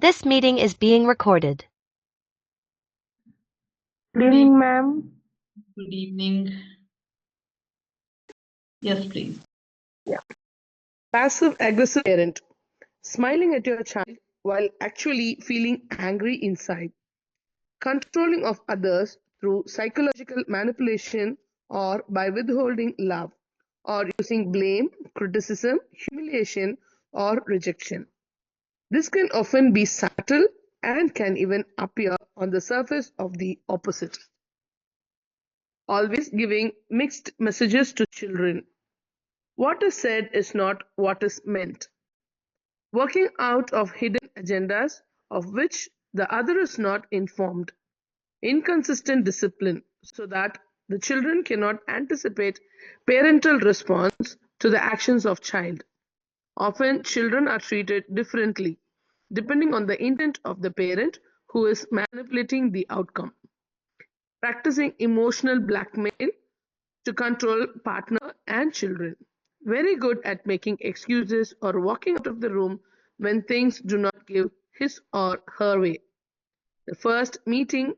This meeting is being recorded. Good evening, ma'am. Good evening. Yes, please. Passive aggressive parent. Smiling at your child while actually feeling angry inside. Controlling of others through psychological manipulation or by withholding love or using blame, criticism, humiliation, or rejection. This can often be subtle and can even appear on the surface of the opposite. Always giving mixed messages to children. What is said is not what is meant. Working out of hidden agendas of which the other is not informed. Inconsistent discipline so that the children cannot anticipate parental response to the actions of child. Often children are treated differently depending on the intent of the parent who is manipulating the outcome. Practicing emotional blackmail to control partner and children. Very good at making excuses or walking out of the room when things do not give his or her way. The first meeting,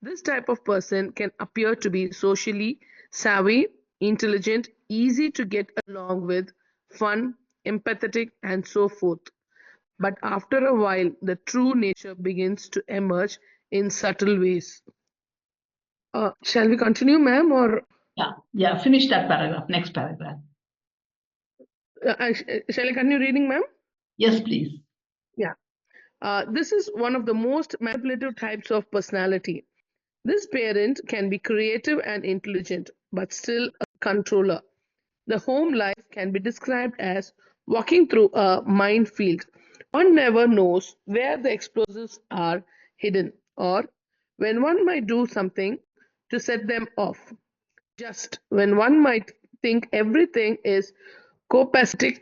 this type of person can appear to be socially savvy, intelligent, easy to get along with, fun, empathetic, and so forth. But after a while, the true nature begins to emerge in subtle ways. Shall we continue, ma'am, or Yeah. Finish that paragraph. Next paragraph. shall I continue reading, ma'am? Yes, please. Yeah. This is one of the most manipulative types of personality. This parent can be creative and intelligent, but still a controller. The home life can be described as walking through a minefield. One never knows where the explosives are hidden or when one might do something to set them off. Just when one might think everything is copacetic,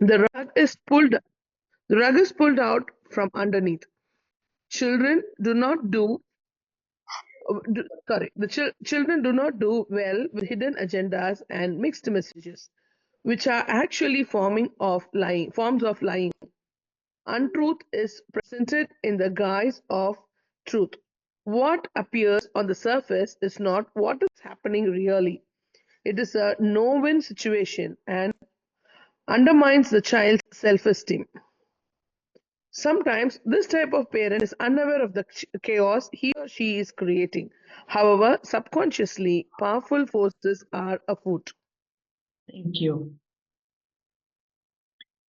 the rug is pulled out from underneath. Children do not do sorry, children do not do well with hidden agendas and mixed messages, which are actually forms of lying. Untruth is presented in the guise of truth. What appears on the surface is not what is happening really. It is a no-win situation and undermines the child's self-esteem. Sometimes this type of parent is unaware of the chaos he or she is creating. However, subconsciously, powerful forces are afoot. Thank you.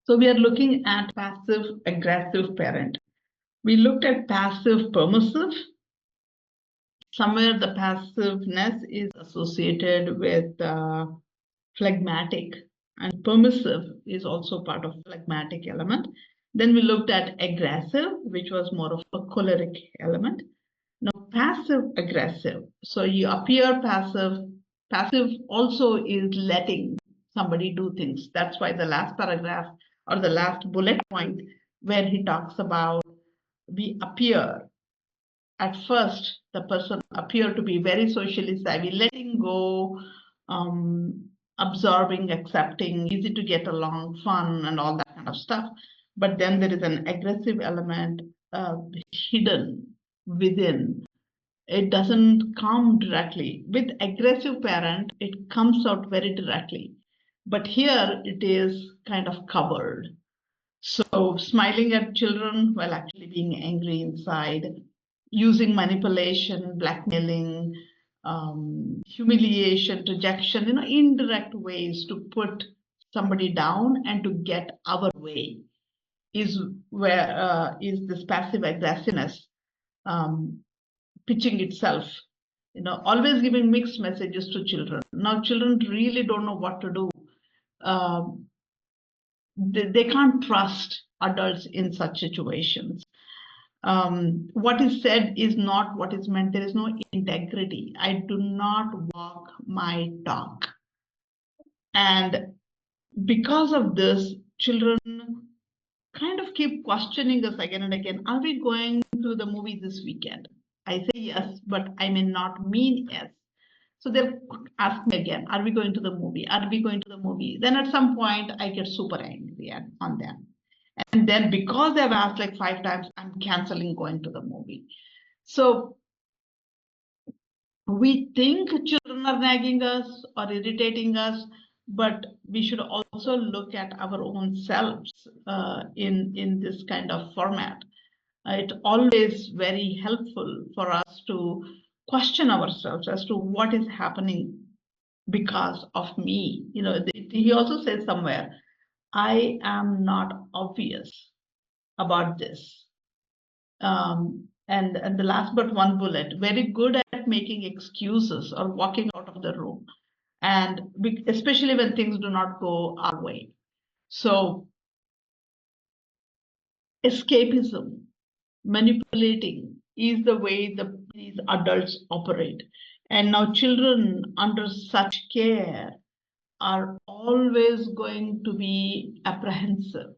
So we are looking at passive aggressive parent. We looked at passive permissive. Somewhere the passiveness is associated with phlegmatic, and permissive is also part of phlegmatic element. Then we looked at aggressive, which was more of a choleric element. Now, passive aggressive. So you appear passive. Passive also is letting somebody do things. That's why the last paragraph or the last bullet point where he talks about we appear. At first, the person appeared to be very socially savvy, letting go, absorbing, accepting, easy to get along, fun, and all that kind of stuff. But then there is an aggressive element hidden within. It doesn't come directly. With aggressive parent, it comes out very directly. But here it is kind of covered. So smiling at children while actually being angry inside, using manipulation, blackmailing, humiliation, rejection, indirect ways to put somebody down and to get our way is where is this passive aggressiveness pitching itself. Always giving mixed messages to children. Now children really don't know what to do. They can't trust adults in such situations. What is said is not what is meant. There is no integrity. I do not walk my talk. And because of this, children kind of keep questioning us again and again. Are we going to the movie this weekend? I say yes, but I may not mean yes. So they'll ask me again, are we going to the movie? Are we going to the movie? Then at some point, I get super angry on them. And then because they've asked like 5 times, I'm canceling going to the movie. So we think children are nagging us or irritating us, but we should also look at our own selves in this kind of format. It's always very helpful for us to question ourselves as to what is happening because of me. You know, he also says somewhere, I am not obvious about this. And the last but one bullet, very good at making excuses or walking out of the room, and especially when things do not go our way. So escapism, manipulating is the way these adults operate. And now children under such care are always going to be apprehensive,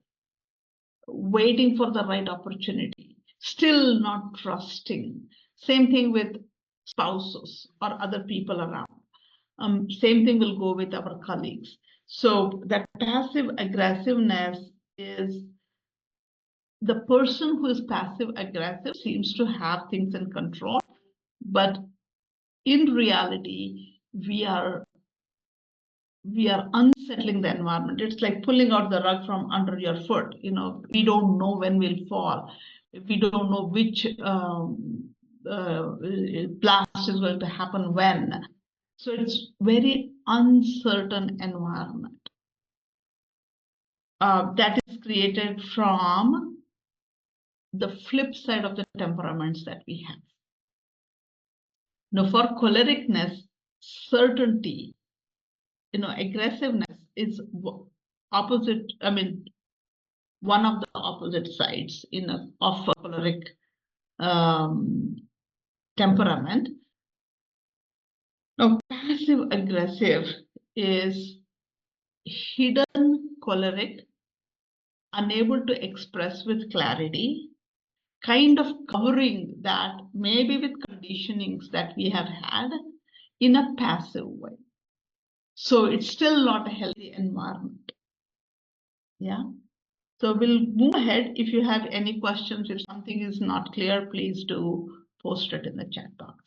waiting for the right opportunity, still not trusting. Same thing with spouses or other people around. Same thing will go with our colleagues. So that passive aggressiveness is the person who is passive aggressive seems to have things in control, but in reality, we are unsettling the environment. It's like pulling out the rug from under your foot. You know, we don't know when we'll fall. We don't know which blast is going to happen when. So it's very uncertain environment that is created from the flip side of the temperaments that we have. Now, for cholericness, certainty, aggressiveness is opposite. I mean, one of the opposite sides of a choleric temperament. Now, passive aggressive is hidden choleric, unable to express with clarity, kind of covering that maybe with conditionings that we have had in a passive way. So it's still not a healthy environment. Yeah. So we'll move ahead. If you have any questions, if something is not clear, please do post it in the chat box.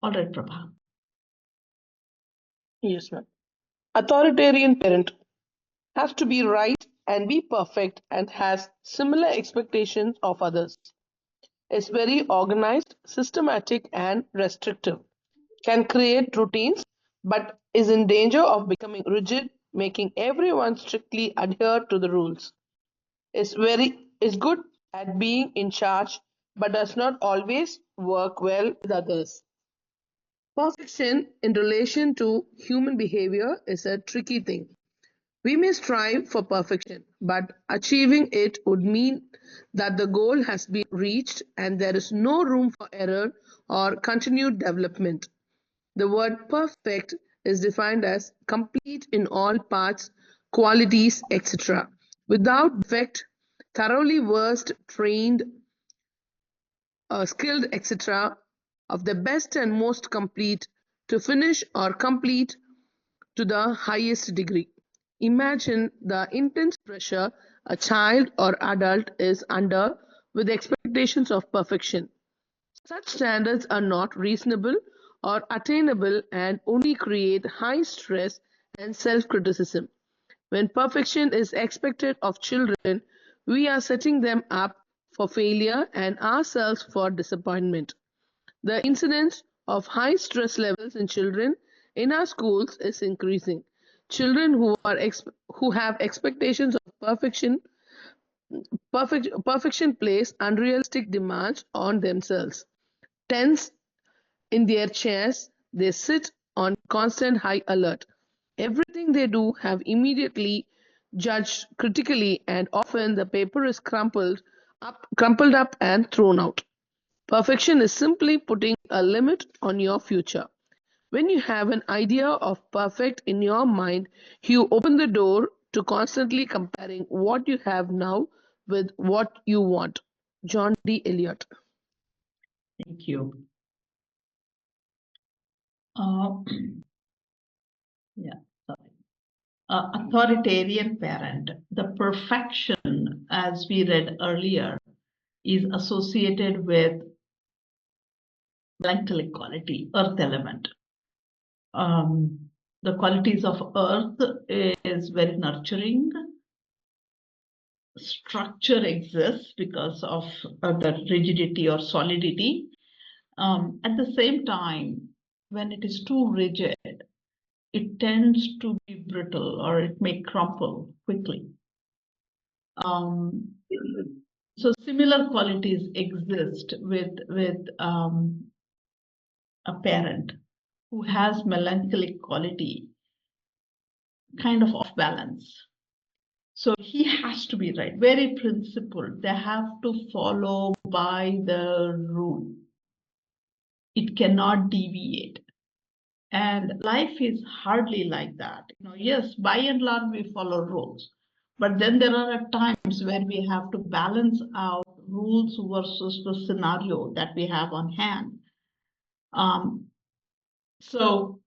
All right, Prabha. Yes, ma'am. Authoritarian parent has to be right and be perfect and has similar expectations of others. Is very organized, systematic, and restrictive. Can create routines, but is in danger of becoming rigid, making everyone strictly adhere to the rules. Is good at being in charge, but does not always work well with others. Perfection in relation to human behavior is a tricky thing. We may strive for perfection, but achieving it would mean that the goal has been reached and there is no room for error or continued development. The word perfect is defined as complete in all parts, qualities, etc., without defect, thoroughly versed, trained, skilled, etc., of the best and most complete, to finish or complete to the highest degree. Imagine the intense pressure a child or adult is under with expectations of perfection. Such standards are not reasonable or attainable and only create high stress and self-criticism. When perfection is expected of children, we are setting them up for failure and ourselves for disappointment. The incidence of high stress levels in children in our schools is increasing. Children who have expectations of perfection place unrealistic demands on themselves. Tense in their chairs, they sit on constant high alert. Everything they do have immediately judged critically, and often the paper is crumpled up and thrown out. Perfection is simply putting a limit on your future. When you have an idea of perfect in your mind, you open the door to constantly comparing what you have now with what you want. John D. Eliot. Thank you. Yeah, sorry. authoritarian parent. The perfection, as we read earlier, is associated with melancholic quality, earth element. The qualities of earth is very nurturing. Structure exists because of the rigidity or solidity. At the same time, when it is too rigid, it tends to be brittle or it may crumple quickly. So similar qualities exist with a parent who has melancholic quality, kind of off balance. So he has to be right, very principled. They have to follow by the rule. It cannot deviate. And life is hardly like that. Yes, by and large, we follow rules. But then there are times where we have to balance out rules versus the scenario that we have on hand. So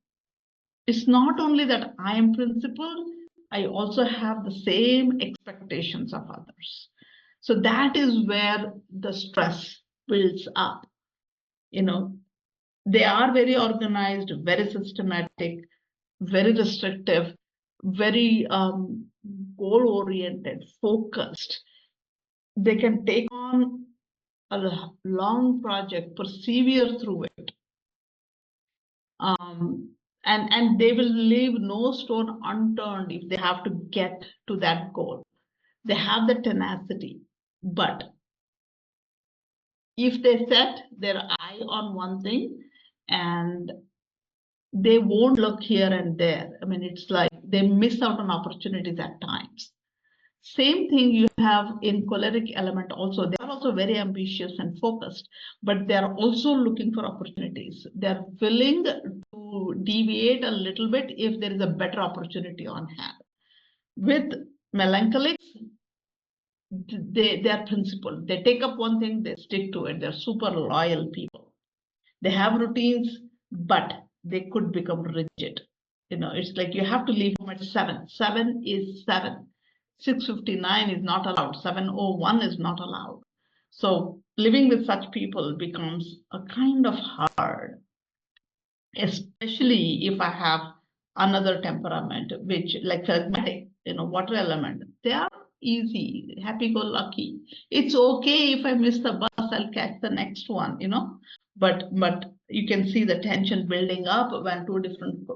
it's not only that I am principled, I also have the same expectations of others. So that is where the stress builds up. They are very organized, very systematic, very restrictive, very goal-oriented, focused. They can take on a long project, persevere through it. And they will leave no stone unturned if they have to get to that goal. They have the tenacity, but if they set their eye on one thing and they won't look here and there, it's like they miss out on opportunities at times. Same thing you have in choleric element also. They are also very ambitious and focused, but they are also looking for opportunities. They are willing to deviate a little bit if there is a better opportunity on hand. With melancholics, they are principled. They take up one thing, they stick to it. They're super loyal people. They have routines, but they could become rigid. It's like you have to leave home at 7. 7 is 7. 6:59 is not allowed. 7:01 is not allowed. So living with such people becomes a kind of hard, especially if I have another temperament, which like phlegmatic, water element. They are easy, happy-go-lucky. It's okay if I miss the bus, I'll catch the next one, But you can see the tension building up when two different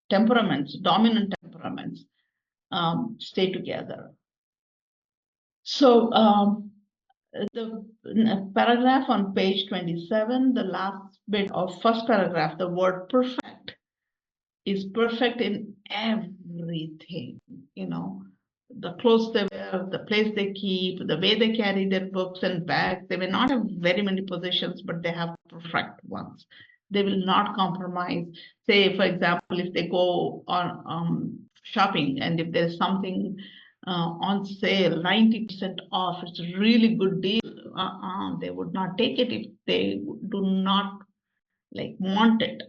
temperaments, dominant temperaments, stay together. So the paragraph on page 27, the last bit of first paragraph, the word perfect is perfect in everything, the clothes they wear, the place they keep, the way they carry their books and bags. They may not have very many possessions, but they have perfect ones. They will not compromise. Say, for example, if they go on shopping and if there's something on sale, 90% off, it's a really good deal. They would not take it if they do not want it.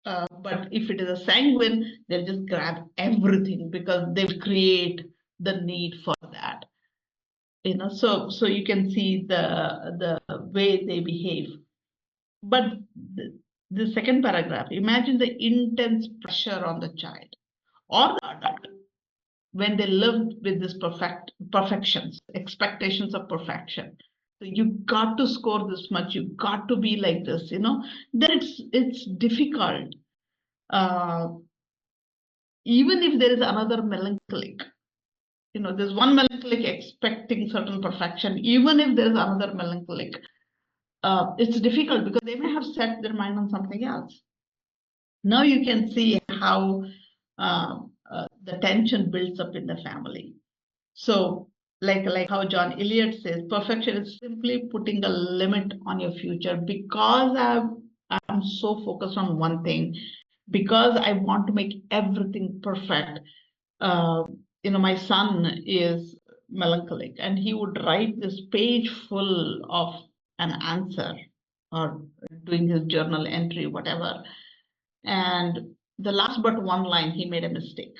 But if it is a sanguine, they'll just grab everything because they will create the need for that. So you can see the way they behave. But the second paragraph, imagine the intense pressure on the child or the adult when they live with this perfections, expectations of perfection. So you got to score this much, you got to be like this, then it's difficult. Even if there is another melancholic, there's one melancholic expecting certain perfection, even if there's another melancholic, it's difficult because they may have set their mind on something else. Now you can see how the tension builds up in the family. So like how John Eliot says, perfection is simply putting a limit on your future. Because I'm so focused on one thing, because I want to make everything perfect. My son is melancholic and he would write this page full of an answer or doing his journal entry, whatever. And the last but one line, he made a mistake.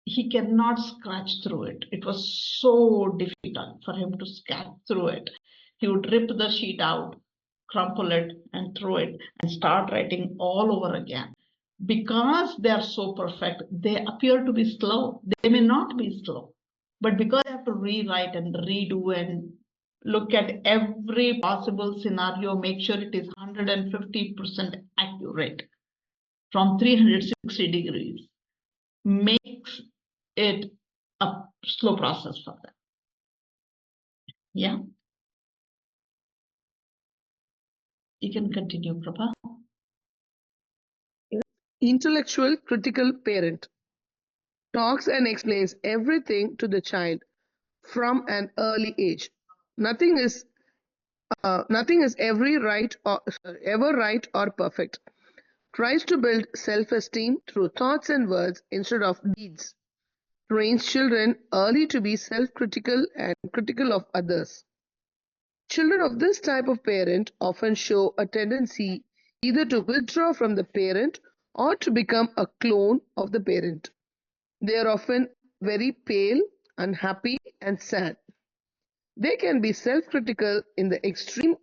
he cannot scratch through it. It was so difficult for him to scratch through it. He would rip the sheet out, crumple it, and throw it, and start writing all over again. Because they are so perfect, they appear to be slow. They may not be slow, but because they have to rewrite and redo and look at every possible scenario, make sure it is 150% accurate from 360 degrees, makes it a slow process for them. Yeah. You can continue, Prabha. Intellectual critical parent talks and explains everything to the child from an early age. Nothing is ever right or perfect. Tries to build self-esteem through thoughts and words instead of deeds. Trains children early to be self-critical and critical of others. Children of this type of parent often show a tendency either to withdraw from the parent or to become a clone of the parent. They are often very pale, unhappy, and sad. They can be self-critical in the extreme,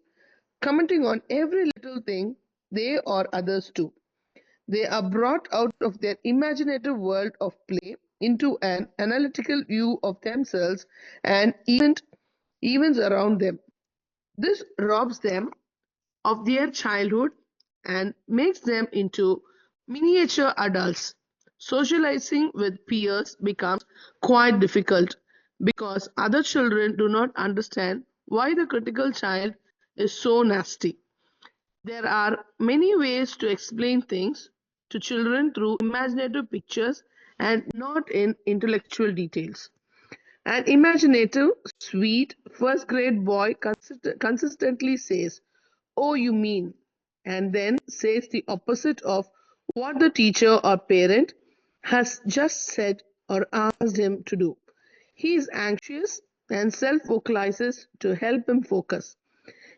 commenting on every little thing they or others do. They are brought out of their imaginative world of play into an analytical view of themselves and events around them. This robs them of their childhood and makes them into miniature adults. Socializing with peers becomes quite difficult because other children do not understand why the critical child is so nasty. There are many ways to explain things to children through imaginative pictures and not in intellectual details. An imaginative, sweet, first grade boy consistently says, "Oh, you mean," and then says the opposite of what the teacher or parent has just said or asked him to do. He is anxious and self vocalizes to help him focus.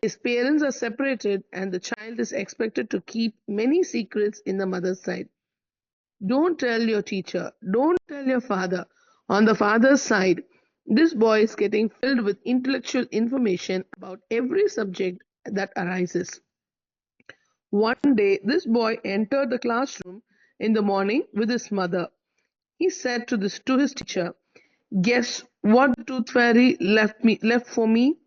His parents are separated, and the child is expected to keep many secrets in the mother's side. Don't tell your teacher, don't tell your father. On the father's side, this boy is getting filled with intellectual information about every subject that arises. One day, this boy entered the classroom in the morning with his mother. He said to his teacher, "Guess what the tooth fairy left for me?"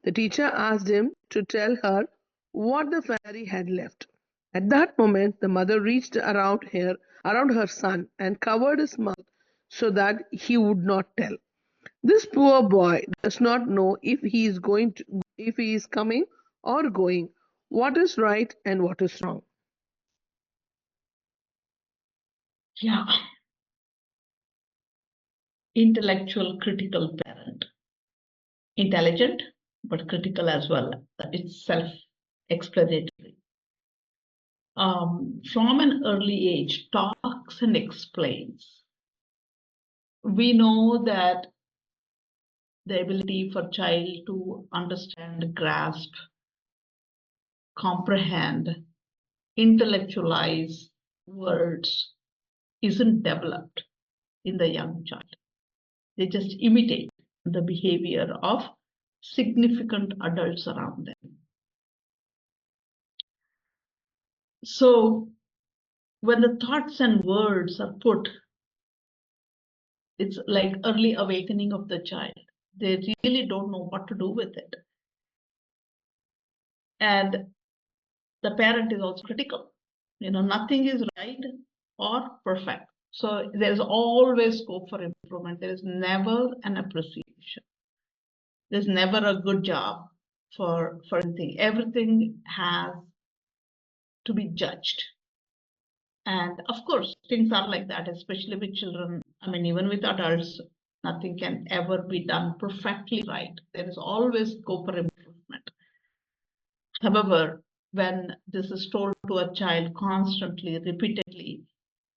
The teacher asked him to tell her what the fairy had left. At that moment, the mother reached around her son and covered his mouth so that he would not tell. This poor boy does not know if he is coming or going, what is right and what is wrong. Yeah. Intellectual critical parent. Intelligent, but critical as well. It's self-explanatory. From an early age, talks and explains. We know that the ability for child to understand, grasp, comprehend, intellectualize words isn't developed in the young child. They just imitate the behavior of significant adults around them. So when the thoughts and words are put, it's like early awakening of the child. They really don't know what to do with it. And the parent is also critical. Nothing is right or perfect. So there's always scope for improvement. There is never an appreciation. There's never a good job for anything. Everything has to be judged. And of course, things are like that, especially with children. I mean, even with adults, nothing can ever be done perfectly right. There is always scope for improvement. However, when this is told to a child constantly, repeatedly,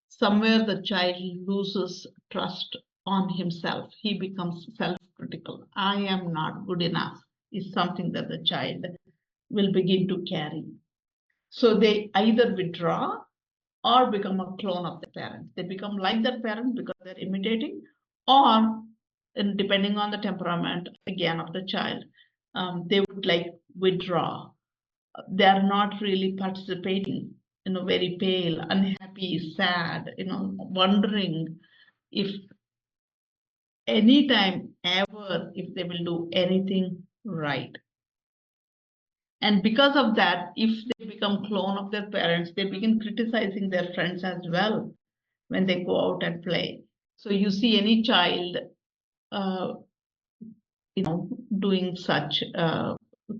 somewhere the child loses trust on himself. He becomes self-critical. I am not good enough is something that the child will begin to carry. So they either withdraw or become a clone of the parent. They become like their parent because they're imitating, or and depending on the temperament again of the child, they would like withdraw. They are not really participating, very pale, unhappy, sad, wondering if anytime ever if they will do anything right. And because of that, if they become clone of their parents, they begin criticizing their friends as well when they go out and play. So you see any child, doing such,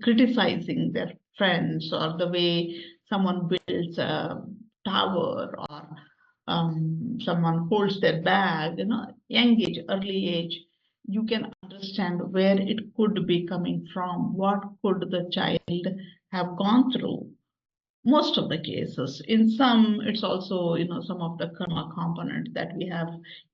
criticizing their friends, or the way someone builds a tower, or someone holds their bag, young age, early age, you can understand where it could be coming from, what could the child have gone through. Most of the cases, in some, it's also, some of the karma component that we have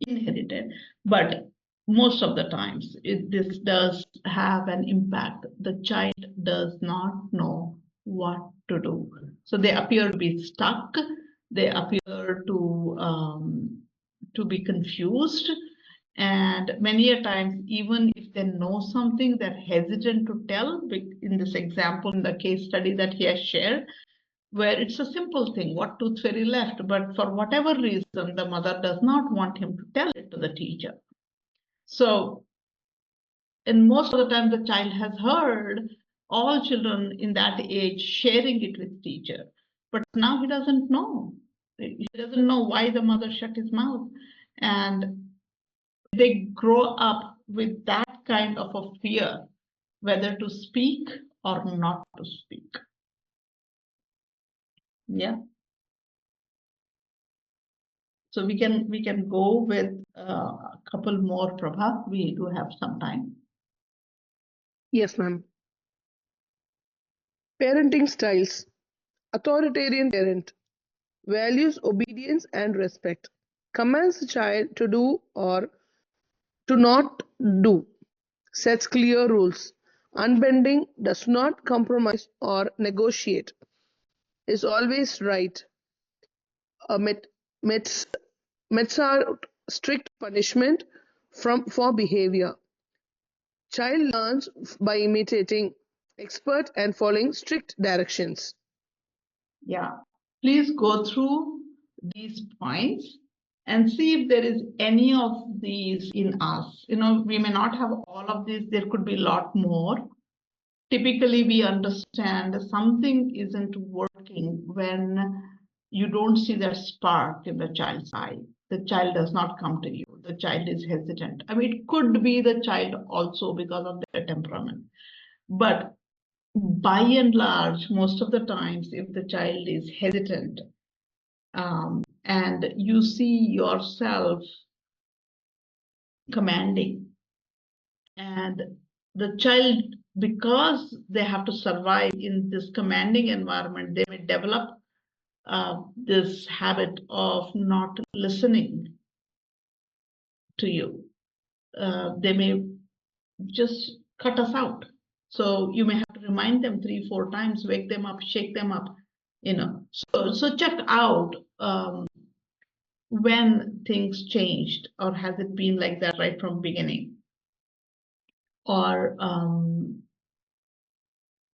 inherited, but most of the times this does have an impact. The child does not know what to do. So they appear to be stuck. They appear to be confused. And many a times, even if they know something, they're hesitant to tell. In this example, in the case study that he has shared, where it's a simple thing, what tooth fairy left, but for whatever reason, the mother does not want him to tell it to the teacher. So, and most of the time, the child has heard all children in that age sharing it with teacher, but now he doesn't know. He doesn't know why the mother shut his mouth, and they grow up with that kind of a fear, whether to speak or not to speak. Yeah. So we can go with a couple more, Prabha. We do have some time. Yes, ma'am. Parenting styles. Authoritarian parent values obedience and respect, commands the child to do or to not do, sets clear rules, unbending, does not compromise or negotiate, is always right, mets out strict punishment for behavior. Child learns by imitating expert and following strict directions. Yeah. Please go through these points and see if there is any of these in us. We may not have all of these. There could be a lot more. Typically, we understand something isn't working when you don't see that spark in the child's eye. The child does not come to you. The child is hesitant. I mean, it could be the child also because of their temperament. But by and large, most of the times, if the child is hesitant, and you see yourself commanding, and the child, because they have to survive in this commanding environment, they may develop this habit of not listening to you. They may just cut us out. So you may have to remind them 3-4 times, wake them up, shake them up, So check out when things changed, or has it been like that right from beginning? Or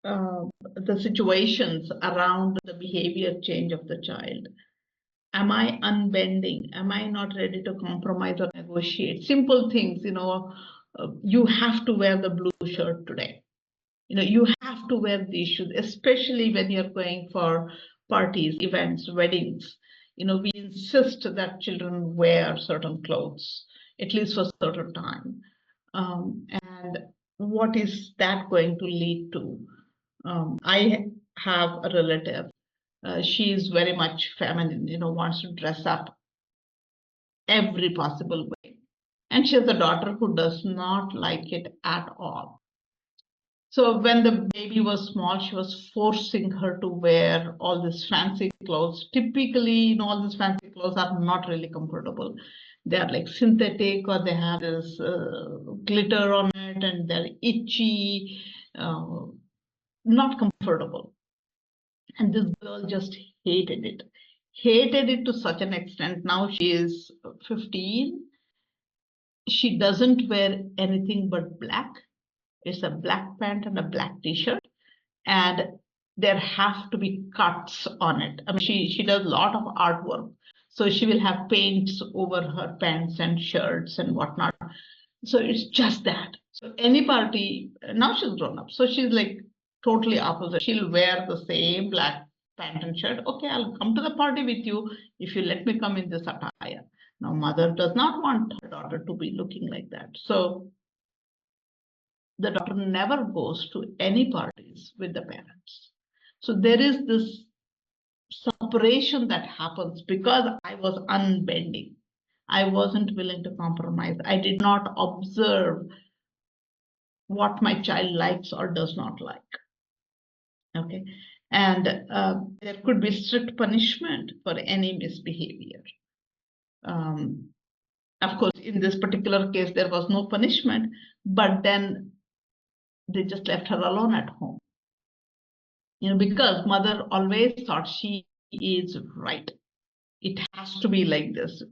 the situations around the behavior change of the child. Am I unbending? Am I not ready to compromise or negotiate? Simple things, you have to wear the blue shirt today. You have to wear these shoes, especially when you're going for parties, events, weddings. We insist that children wear certain clothes, at least for a certain time. And what is that going to lead to? I have a relative. She is very much feminine, wants to dress up every possible way. And she has a daughter who does not like it at all. So when the baby was small, she was forcing her to wear all these fancy clothes. Typically, all these fancy clothes are not really comfortable. They are like synthetic, or they have this glitter on it, and they're itchy, not comfortable. And this girl just hated it. hated it to such an extent. Now she is 15. She doesn't wear anything but black. It's a black pant and a black t-shirt, and there have to be cuts on it. I mean, she does a lot of artwork, so she will have paints over her pants and shirts and whatnot. So it's just that. So any party, now she's grown up, so she's like totally opposite. She'll wear the same black pant and shirt. Okay, I'll come to the party with you if you let me come in this attire. Now, mother does not want her daughter to be looking like that. So the daughter never goes to any parties with the parents. So there is this separation that happens because I was unbending. I wasn't willing to compromise. I did not observe what my child likes or does not like. Okay. And there could be strict punishment for any misbehavior. Of course, in this particular case, there was no punishment, but then they just left her alone at home. Because mother always thought she is right. It has to be like this.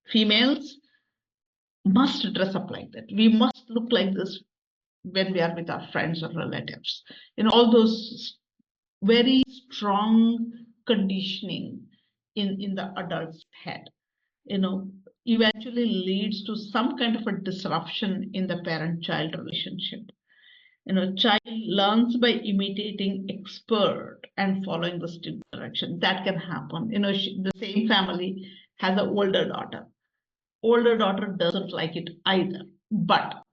Females must dress up like that. We must look like this when we are with our friends or relatives. All those very strong conditioning in the adult's head, eventually leads to some kind of a disruption in the parent-child relationship. Child learns by imitating expert and following the strict direction. That can happen. The same family has an older daughter. Older daughter doesn't like it either, but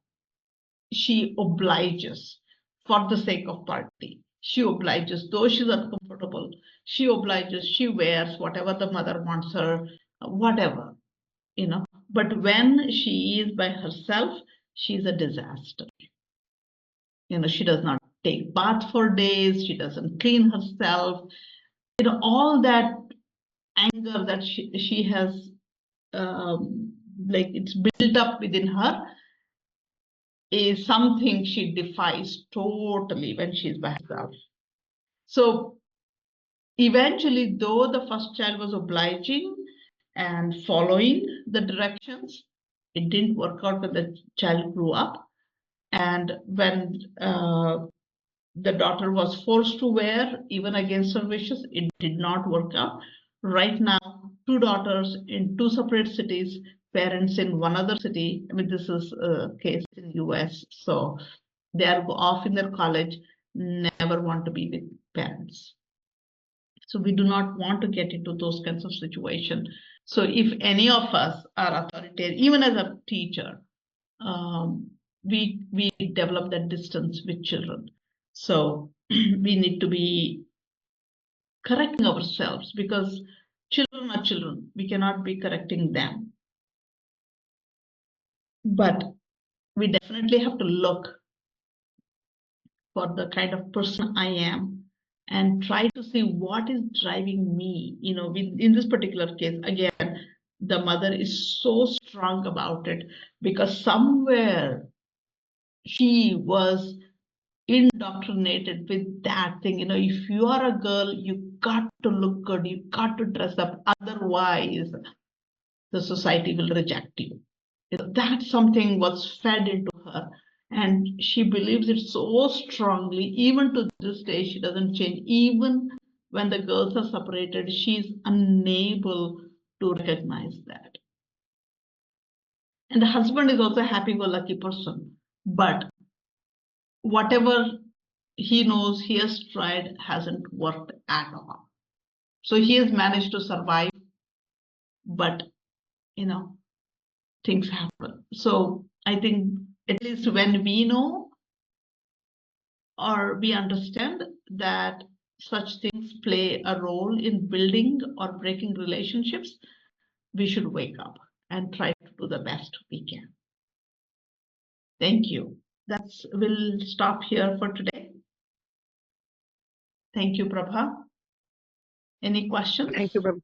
she obliges for the sake of party. She obliges, though she's uncomfortable. She obliges, she wears whatever the mother wants her, whatever, But when she is by herself, she's a disaster. She does not take bath for days. She doesn't clean herself. All that anger that she has, like it's built up within her, is something she defies totally when she's by herself. So eventually, though the first child was obliging and following the directions, it didn't work out when the child grew up. And when the daughter was forced to wear, even against her wishes, it did not work out. Right now, 2 daughters in 2 separate cities, parents in one other city. I mean, this is a case in US. So they are off in their college, never want to be with parents. So we do not want to get into those kinds of situations. So if any of us are authoritarian, even as a teacher, we develop that distance with children. So we need to be correcting ourselves because children are children. We cannot be correcting them. But we definitely have to look for the kind of person I am and try to see what is driving me. In this particular case, again, the mother is so strong about it because somewhere she was indoctrinated with that thing. If you are a girl, you got to look good, you got to dress up, otherwise the society will reject you. That something was fed into her, and she believes it so strongly. Even to this day, she doesn't change. Even when the girls are separated, she's unable to recognize that. And the husband is also a happy-go-lucky person, but whatever he knows he has tried hasn't worked at all. So he has managed to survive, but things happen. So I think at least when we know or we understand that such things play a role in building or breaking relationships, we should wake up and try to do the best we can. Thank you. We'll stop here for today. Thank you, Prabha. Any questions? Thank you, Prabha.